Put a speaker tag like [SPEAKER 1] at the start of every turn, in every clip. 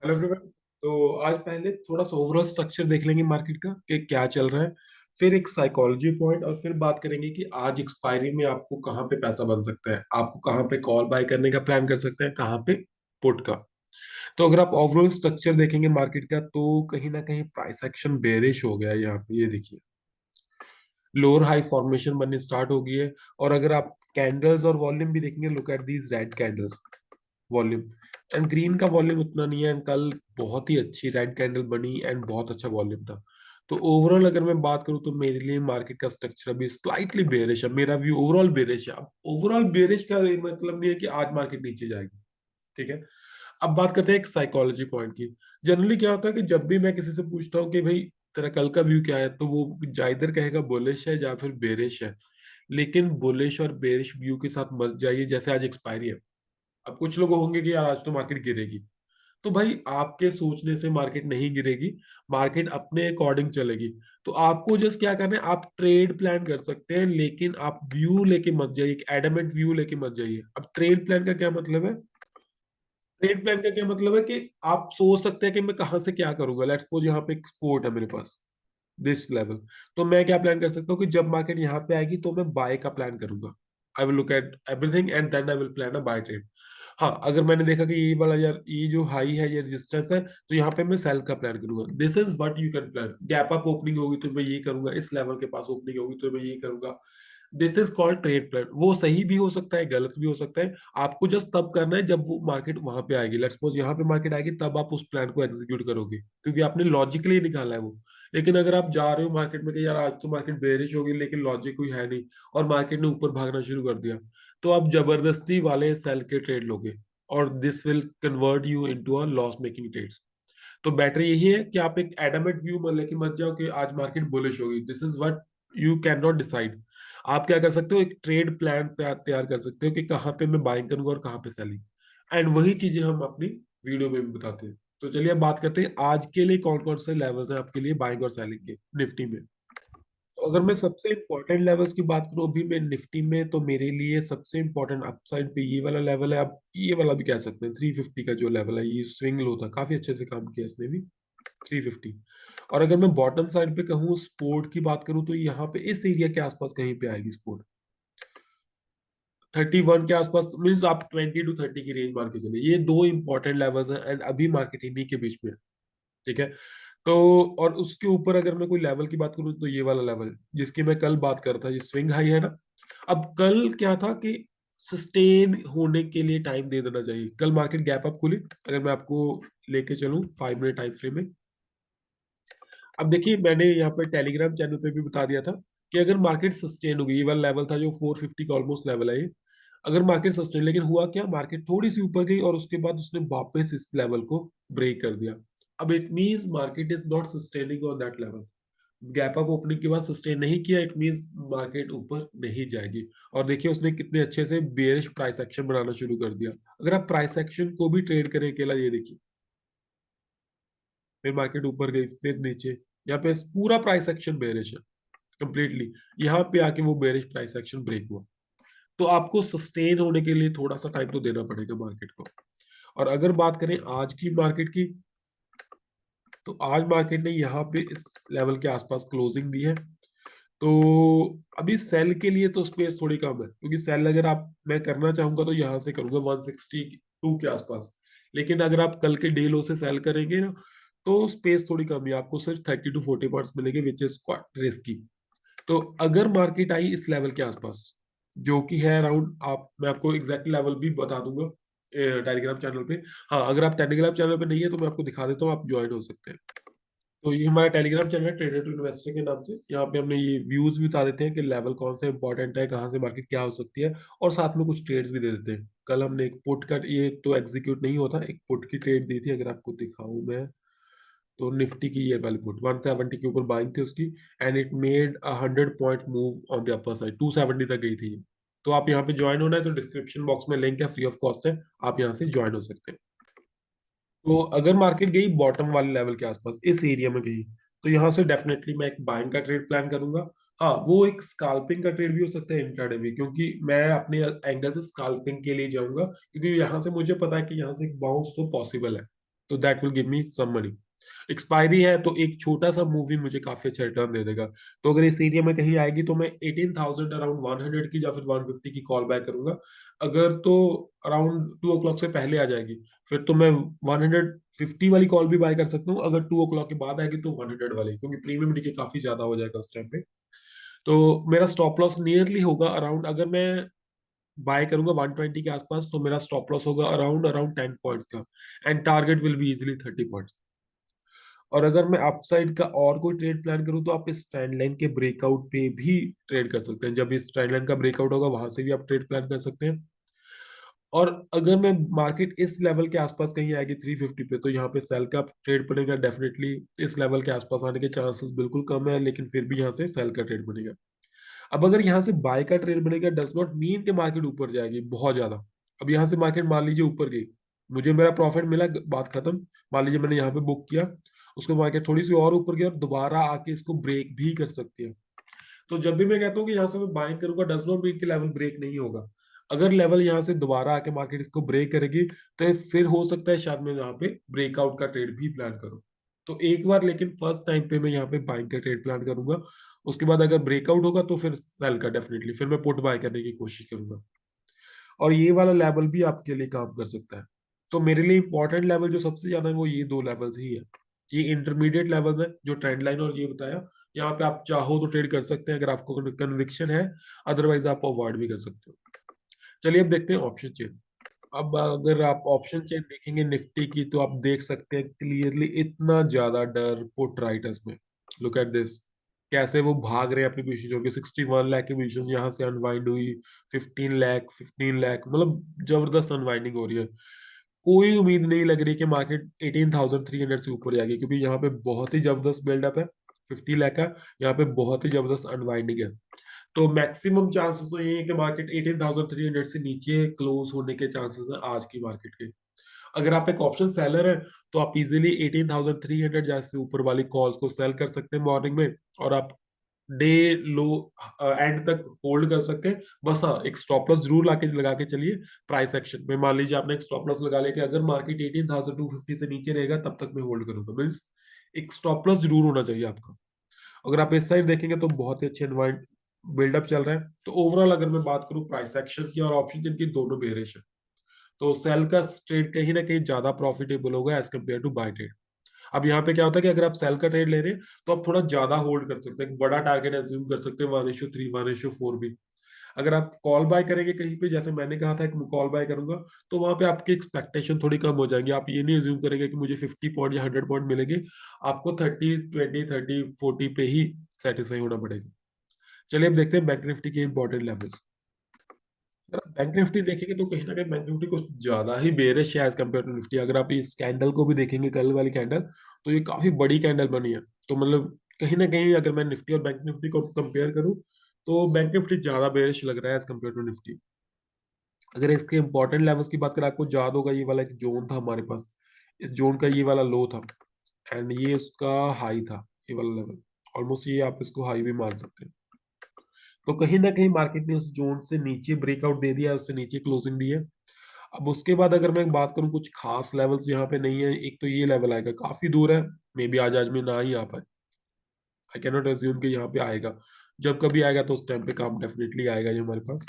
[SPEAKER 1] Hello everyone. तो आज पहले थोड़ा सा ओवरऑल स्ट्रक्चर देख लेंगे मार्केट का कि क्या चल रहा है। फिर एक साइकोलॉजी पॉइंट और फिर बात करेंगे कि आज एक्सपायरी में आपको कहाँ पे पैसा बन सकता है, आपको कहाँ पे कॉल बाय करने का प्लान कर सकते हैं, कहाँ पे पुट का। तो अगर आप ओवरऑल स्ट्रक्चर देखेंगे मार्केट का तो कहीं ना कहीं प्राइस एक्शन बेरिश हो गया है। यहाँ पे ये देखिए लोअर हाई फॉर्मेशन बनने स्टार्ट हो गई है। और अगर आप कैंडल्स और वॉल्यूम भी देखेंगे, look at these red candles volume and green का वॉल्यूम उतना नहीं है। एंड कल बहुत ही अच्छी रेड कैंडल बनी एंड बहुत अच्छा वॉल्यूम था। तो ओवरऑल अगर मैं बात करूं तो मेरे लिए मार्केट का स्ट्रक्चर अभी स्लाइटली बेरिश है। मेरा व्यू ओवरऑल बेरिश है। अब ओवरऑल बेरिश का ये मतलब नहीं है कि आज मार्केट नीचे जाएगी। ठीक है। अब बात करते हैं एक साइकोलॉजी पॉइंट की। जनरली क्या होता है कि जब भी मैं किसी से पूछता हूँ कि भाई तेरा कल का व्यू क्या है, तो वो जाइदर कहेगा बुलिश है या फिर बेरिश है। लेकिन बुलिश और बेरिश व्यू के साथ मत जाइए। जैसे आज एक्सपायरी है, अब कुछ लोग होंगे कि यार आज तो मार्केट गिरेगी। तो भाई आपके सोचने से मार्केट नहीं गिरेगी, मार्केट अपने अकॉर्डिंग चलेगी। तो आपको जस्ट क्या करना है, आप ट्रेड प्लान कर सकते हैं लेकिन आप व्यू लेके मत जाइए, एक एडमेंट व्यू लेके मत जाइए। अब ट्रेड प्लान का क्या मतलब है? ट्रेड प्लान का क्या मतलब है कि आप सोच सकते हैं कि मैं कहां से क्या करूंगा। लेट्स सपोज यहाँ पे एक स्पोर्ट है मेरे पास, दिस लेवल। तो मैं क्या प्लान कर सकता हूँ कि जब मार्केट यहाँ पे आएगी तो मैं बाय का प्लान करूंगा। I will look at everything and then I will plan a buy trade. हाँ, अगर मैंने देखा कि ये वाला यार ये जो हाई है, ये रेजिस्टेंस है, तो यहाँ पे मैं सेल का प्लान करूंगा। This is what you can plan. Gap up opening होगी तो मैं ये करूंगा, इस लेवल के पास ओपनिंग होगी तो मैं ये करूंगा। This is called trade plan. वो सही भी हो सकता है, गलत भी हो सकता है। आपको जस्ट तब करना है जब वो मार्केट वहां पे आएगी। लेट्स सपोज यहाँ पे मार्केट आएगी तब आप उस प्लान को एग्जीक्यूट करोगे, क्योंकि आपने लॉजिकली निकाला है वो। लेकिन अगर आप जा रहे हो मार्केट में कि यार आज तो मार्केट बेरिश होगी लेकिन लॉजिक कोई है नहीं, और मार्केट ने ऊपर भागना शुरू कर दिया, तो आप जबरदस्ती वाले सेल के ट्रेड लोगे और this will convert you into a loss making trades. तो बेटर यही है कि आप एक एडमेंट व्यू में लेके मत जाओ कि आज मार्केट बुलिश होगी। This is what you can not decide. आप क्या कर सकते हो, एक ट्रेड प्लान तैयार कर सकते हो कि कहाँ पे मैं बाइंग करूंगा और कहाँ पे सेलिंग। एंड वही चीजें हम अपनी वीडियो में भी बताते हैं। तो चलिए अब बात करते हैं आज के लिए कौन कौन से लेवल्स हैं आपके लिए बाइंग और सेलिंग के निफ्टी में। तो अगर मैं सबसे इंपॉर्टेंट लेवल्स की बात करूं अभी मैं निफ्टी में, तो मेरे लिए सबसे इंपॉर्टेंट अपसाइड पे ये वाला लेवल है। आप ये वाला भी कह सकते हैं 350 का जो लेवल है, ये स्विंग लो था, काफी अच्छे से काम किया इसने भी। 350। और अगर मैं बॉटम साइड पे कहूँ सपोर्ट की बात करूं तो यहाँ पे इस एरिया के आसपास कहीं पे आएगी सपोर्ट। 31 के आसपास मीन्स आप 20 to 30 की रेंज मार के चले। ये दो इंपॉर्टेंट लेवल्स हैं एंड अभी मार्केट इन्हीं के बीच में है। ठीक है। तो और उसके ऊपर अगर मैं कोई लेवल की बात करूं तो ये वाला लेवल जिसकी मैं कल बात कर रहा था, ये स्विंग हाई है ना। अब कल क्या था कि सस्टेन होने के लिए टाइम दे देना चाहिए। कल मार्केट गैप अप खुली। अगर मैं आपको लेके चलूं 5 मिनट टाइम फ्रेम में, अब देखिए मैंने यहाँ पे टेलीग्राम चैनल पे भी बता दिया था कि अगर मार्केट सस्टेन होगी, ये वाला लेवल था जो 450 का ऑलमोस्ट लेवल है ये। अगर मार्केट सस्टेन, लेकिन हुआ क्या, मार्केट थोड़ी सी ऊपर गई और उसके बाद उसने वापस इस लेवल को ब्रेक कर दिया। अब it means market is not sustaining on that level. Gap up opening के बाद सस्टेन नहीं किया, इट मींस मार्केट ऊपर नहीं जाएगी। और देखिए उसने कितने अच्छे से बेयरिश प्राइस एक्शन बनाना शुरू कर दिया। अगर आप प्राइस एक्शन को भी ट्रेड करें अकेला, ये देखिए फिर मार्केट ऊपर गई फिर नीचे। यहाँ पे पूरा प्राइस एक्शन बेरिश है कंप्लीटली। यहाँ पे आके वो बेरिश प्राइस एक्शन ब्रेक हुआ। तो आपको सस्टेन होने के लिए थोड़ा सा टाइम तो देना पड़ेगा मार्केट को। और अगर बात करें आज की मार्केट की, तो आज मार्केट ने यहाँ पे इस लेवल के आसपास क्लोजिंग दी है। तो अभी सेल के लिए तो स्पेस थोड़ी कम है, क्योंकि सेल अगर आप मैं करना चाहूंगा तो यहाँ से करूंगा 162 के आसपास। लेकिन अगर आप कल के डे लो से सेल करेंगे ना, तो स्पेस थोड़ी कम है, आपको सिर्फ 30 to 40 पॉइंट्स मिलेंगे विच इज क्वाइट रिस्की। तो अगर मार्केट आई इस लेवल के आसपास जो कि है अराउंड, आप मैं आपको एग्जैक्ट लेवल भी बता दूंगा टेलीग्राम चैनल पे। हाँ, अगर आप टेलीग्राम चैनल पे नहीं है तो मैं आपको दिखा देता हूँ, आप ज्वाइन हो सकते हैं। तो ये हमारा टेलीग्राम चैनल है ट्रेडर टू इन्वेस्टर के नाम से। यहाँ पे हमने ये व्यूज भी बता देते हैं कि लेवल कौन सा इंपॉर्टेंट है, कहाँ से मार्केट क्या हो सकती है, और साथ में कुछ ट्रेड्स भी दे देते हैं। कल हमने एक पुट का, ये तो एग्जीक्यूट नहीं होता, एक पुट की ट्रेड दी थी, अगर आपको दिखाऊं मैं, तो निफ्टी की ये वाली पुट 170 के ऊपर बाइंग थी उसकी। And it made 100 point move on the upper side, 270 तक गई थी ये। तो आप यहाँ पे ज्वाइन होना है तो डिस्क्रिप्शन बॉक्स में लिंक है, फ्री ऑफ कॉस्ट है, आप यहाँ से ज्वाइन हो सकते हैं। तो अगर मार्केट गई बॉटम वाले लेवल के आसपास इस एरिया में गई, तो यहाँ से डेफिनेटली मैं एक बाइंग का ट्रेड प्लान करूंगा। हाँ, वो एक स्काल्पिंग का ट्रेड भी हो सकता है इंट्राडे में, क्योंकि मैं अपने एंगल से स्काल्पिंग के लिए जाऊंगा, क्योंकि यहाँ से मुझे पता है कि यहाँ से एक बाउंस तो पॉसिबल है। तो that will give me some money. Expiry है तो एक छोटा सा मूवी मुझे काफी अच्छा रिटर्न दे देगा। तो अगर इस एरिया में कहीं आएगी तो मैं 18,000 अराउंड 100 की या फिर 150 की कॉल बैक करूंगा। अगर तो अराउंड 2 o'clock से पहले आ जाएगी, फिर तो मैं 150 वाली कॉल भी बाय कर सकता हूँ। अगर 2 o'clock के बाद आएगी तो 100 वाली, क्योंकि प्रीमियम डीके काफी ज्यादा हो जाएगा उस टाइम पे। तो मेरा स्टॉप लॉस नियरली होगा अराउंड, अगर मैं बाय करूंगा 120 के आसपास, तो मेरा स्टॉप लॉस होगा अराउंड अराउंड 10 पॉइंट्स का, and target will be easily 30 points. और अगर मैं अपसाइड का और कोई ट्रेड प्लान करूं तो आप इस ट्रेंड लाइन के ब्रेकआउट पे भी ट्रेड कर सकते हैं। जब इस ट्रेंड लाइन का ब्रेकआउट होगा वहां से भी आप ट्रेड प्लान कर सकते हैं। और अगर मैं मार्केट इस लेवल के आसपास कहीं आएगी 350 पे, तो यहाँ पे सेल का ट्रेड बनेगा डेफिनेटली। इस लेवल के आसपास आने के चांसेस बिल्कुल कम है, लेकिन फिर भी यहाँ से सेल का ट्रेड बनेगा। अब अगर यहाँ से बाय का ट्रेड बनेगा डज नॉट मीन कि मार्केट ऊपर जाएगी बहुत ज्यादा। अब यहाँ से मार्केट मान लीजिए ऊपर गई, मुझे मेरा प्रॉफिट मिला, बात खत्म। मान लीजिए मैंने यहाँ पे बुक किया, उसको मार्केट थोड़ी सी और ऊपर गई और दोबारा आके इसको ब्रेक भी कर सकती है। तो जब भी मैं कहता हूँ कि यहाँ से मैं बाइंग करूंगा डज नॉट मीन कि लेवल ब्रेक नहीं होगा। अगर लेवल यहाँ से दोबारा आके मार्केट इसको ब्रेक करेगी, तो फिर हो सकता है शायद मैं यहाँ पे ब्रेकआउट का ट्रेड भी प्लान करूँ। तो एक बार लेकिन फर्स्ट टाइम पे मैं यहाँ पे बाइंग का ट्रेड प्लान करूंगा। उसके बाद अगर ब्रेकआउट होगा तो फिर सेल का डेफिनेटली, फिर मैं पुट बाय करने की कोशिश करूंगा। और ये वाला लेवल भी आपके लिए काम कर सकता है। तो मेरे लिए इंपॉर्टेंट लेवल जो सबसे ज्यादा है वो ये दो लेवल्स ही है। ये इंटरमीडिएट लेवल्स है जो ट्रेंड लाइन और ये बताया। यहाँ पे आप चाहो तो ट्रेड कर सकते हैं अगर आपको कन्विक्शन है, अदरवाइज आप अवॉइड भी कर सकते हो। चलिए अब देखते हैं ऑप्शन चेन। अब अगर आप ऑप्शन चेन देखेंगे निफ्टी की, तो आप देख सकते हैं क्लियरली इतना ज्यादा डर पुट राइटर्स में। लुक एट दिस, कैसे वो भाग रहे हैं अपनी पोजीशन छोड़ के। 61 लाख की पोजीशन यहाँ से अनवाइंड हुई, 15 लाख, 15 लाख, मतलब जबरदस्त अनवाइंडिंग हो रही है। कोई उम्मीद नहीं लग रही कि मार्केट 18,300 से ऊपर जाएगी, क्योंकि यहाँ पे बहुत ही जबरदस्त बिल्डअप है 50 लाख का। यहाँ पे बहुत ही जबरदस्त अनवाइंडिंग है। तो मैक्सिमम चांसेस तो ये है कि मार्केट 18,300 से नीचे क्लोज होने के चांसेस है आज की मार्केट के। अगर आप एक ऑप्शन सेलर है तो आप इजीली 18,300 जैसे ऊपर वाली कॉल्स को सेल कर सकते हैं मॉर्निंग में, और आप डे लो एंड तक होल्ड कर सकते हैं। बस हाँ, एक स्टॉप लॉस जरूर लाके लगा के चलिए। प्राइस एक्शन में मान लीजिए आपने एक स्टॉप लॉस लगा लिया कि अगर मार्केट 18,250 से नीचे रहेगा तब तक मैं होल्ड करूंगा, मीन्स एक स्टॉप लॉस जरूर होना चाहिए आपका। अगर आप इस साइड देखेंगे तो बहुत ही अच्छे एनवाइरमेंट बिल्डअप चल रहा है। तो ओवरऑल अगर मैं बात करूं प्राइस एक्शन की और ऑप्शन जिनकी, दोनों बेरिश है। तो सेल का ट्रेड कहीं ना कहीं ज्यादा प्रॉफिटेबल होगा as compare to buy trade. अब यहाँ पे क्या होता है कि अगर आप सेल का ट्रेड ले रहे हैं तो आप थोड़ा ज्यादा होल्ड कर सकते हैं, बड़ा टारगेट एज्यूम कर सकते हैं 1:3, 1:4 भी। अगर आप कॉल बाय करेंगे कहीं पे, जैसे मैंने कहा था कि कॉल बाय करूंगा, तो वहां पे आपकी एक्सपेक्टेशन थोड़ी कम हो जाएगी। आप ये नहीं एज्यूम करेंगे कि मुझे 50 पॉइंट या 100 पॉइंट मिलेंगे। आपको 30, 20, 30, 40 पे ही सेटिस्फाई होना पड़ेगा। चलिए अब देखते हैं बैंक निफ्टी के इंपॉर्टेंट लेवल्स। अगर आप बैंक निफ्टी देखेंगे तो कहीं ना कहीं बैंक निफ्टी कुछ ज्यादा ही बेरिश है एज कम्पेयर टू निफ्टी। अगर आप इस कैंडल को भी देखेंगे, कल वाली कैंडल, तो ये काफी बड़ी कैंडल बनी है। तो मतलब कहीं ना कहीं अगर मैं निफ्टी और बैंक निफ्टी को कंपेयर करूं, तो बैंक निफ्टी ज्यादा बेरिश लग रहा है एज कम्पेयर टू निफ्टी। अगर इसके इंपॉर्टेंट लेवल्स की बात करें, आपको याद होगा ये वाला एक जोन था हमारे पास, इस जोन का ये वाला लो था, एंड ये उसका हाई था, ये वाला लेवल। ऑलमोस्ट ये आप इसको हाई भी मान सकते हैं। तो कहीं ना कहीं मार्केट ने उस जोन से नीचे ब्रेकआउट दे दिया, उससे नीचे क्लोजिंग दी है। अब उसके बाद अगर मैं बात करूं, कुछ खास लेवल्स यहाँ पे नहीं है। एक तो ये लेवल आएगा, काफी दूर है, मे बी आज आज में ना ही आ पाए। आई कैन नॉट एज्यूम कि यहाँ पे आएगा। जब कभी आएगा तो उस टाइम पे काम डेफिनेटली आएगा ये हमारे पास।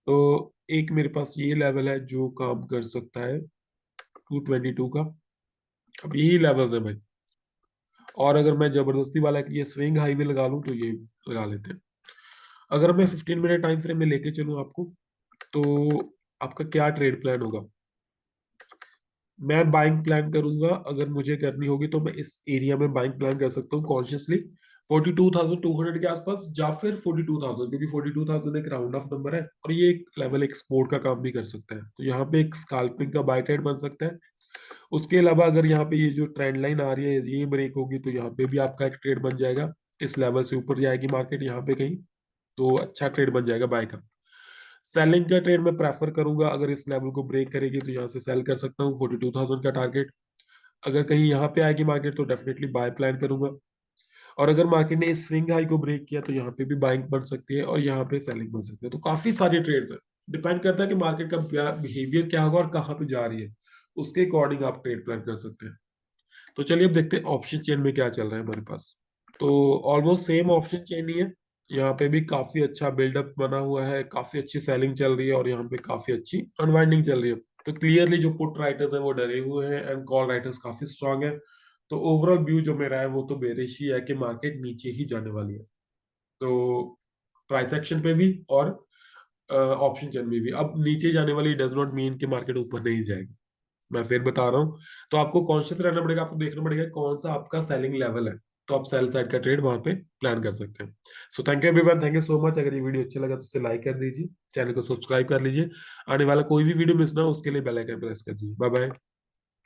[SPEAKER 1] तो एक मेरे पास ये लेवल है जो काम कर सकता है 222 का। अब यही लेवल्स है भाई। और अगर मैं जबरदस्ती वाला ये स्विंग हाई भी लगा लूं तो ये लगा लेते हैं। अगर मैं 15 मिनट टाइम फ्रेम में लेके चलूं आपको, तो आपका क्या ट्रेड प्लान होगा। मैं बाइंग प्लान करूंगा, अगर मुझे करनी होगी तो मैं इस एरिया में बाइंग प्लान कर सकता हूँ कॉन्शियसली, 42,200 के आसपास, या फिर 42,000, क्योंकि 42,000 एक राउंड ऑफ नंबर है और ये एक लेवल एक सपोर्ट का काम भी कर सकता है। तो यहाँ पे एक स्कैल्पिंग का बाय ट्रेड बन सकता है। उसके अलावा अगर यहाँ पे ये जो ट्रेंड लाइन आ रही है ये ब्रेक होगी, तो यहाँ पे भी आपका एक ट्रेड बन जाएगा। इस लेवल से ऊपर जाएगी मार्केट यहाँ पे कहीं, तो अच्छा ट्रेड बन जाएगा बाय का। सेलिंग का ट्रेड मैं प्रेफर करूंगा, अगर इस लेवल को ब्रेक करेगी तो यहाँ से सेल कर सकता हूँ 42,000 का टारगेट। अगर कहीं यहाँ पे आएगी मार्केट तो डेफिनेटली बाय प्लान करूंगा। और अगर मार्केट ने इस स्विंग हाई को ब्रेक किया तो यहाँ पे भी बाइंग बन सकती है और यहाँ पे सेलिंग बन सकती है। तो काफी सारी ट्रेड्स है, डिपेंड करता है कि मार्केट का बिहेवियर क्या होगा और कहाँ पे जा रही है। उसके अकॉर्डिंग आप ट्रेड प्लान कर सकते हैं। तो चलिए अब देखते हैं ऑप्शन चेन में क्या चल रहा है हमारे पास। तो ऑलमोस्ट सेम ऑप्शन चेन ही है। यहाँ पे भी काफी अच्छा बिल्डअप बना हुआ है, काफी अच्छी सेलिंग चल रही है और यहाँ पे काफी अच्छी अनवाइंडिंग चल रही है। तो क्लियरली जो पुट राइटर्स है वो डरे हुए हैं एंड कॉल राइटर्स काफी स्ट्रांग है। तो ओवरऑल व्यू जो मेरा है वो तो बेरिश ही है कि मार्केट नीचे ही जाने वाली है। तो प्राइस एक्शन पे भी और ऑप्शन चेन में भी अब नीचे जाने वाली डज नॉट मीन कि मार्केट ऊपर नहीं जाएगी। मैं फिर बता रहा हूँ। तो आपको कॉन्शियस रहना पड़ेगा, आपको देखना पड़ेगा कौन सा आपका सेलिंग लेवल है। तो आप सेल साइड का ट्रेड वहां पे प्लान कर सकते हैं। So thank you everyone, thank you so much. अगर ये वीडियो अच्छा लगा तो इसे लाइक कर दीजिए, चैनल को सब्सक्राइब कर लीजिए। आने वाला कोई भी वीडियो मिस ना हो उसके लिए बेल आइकन प्रेस कर दीजिए। Bye bye.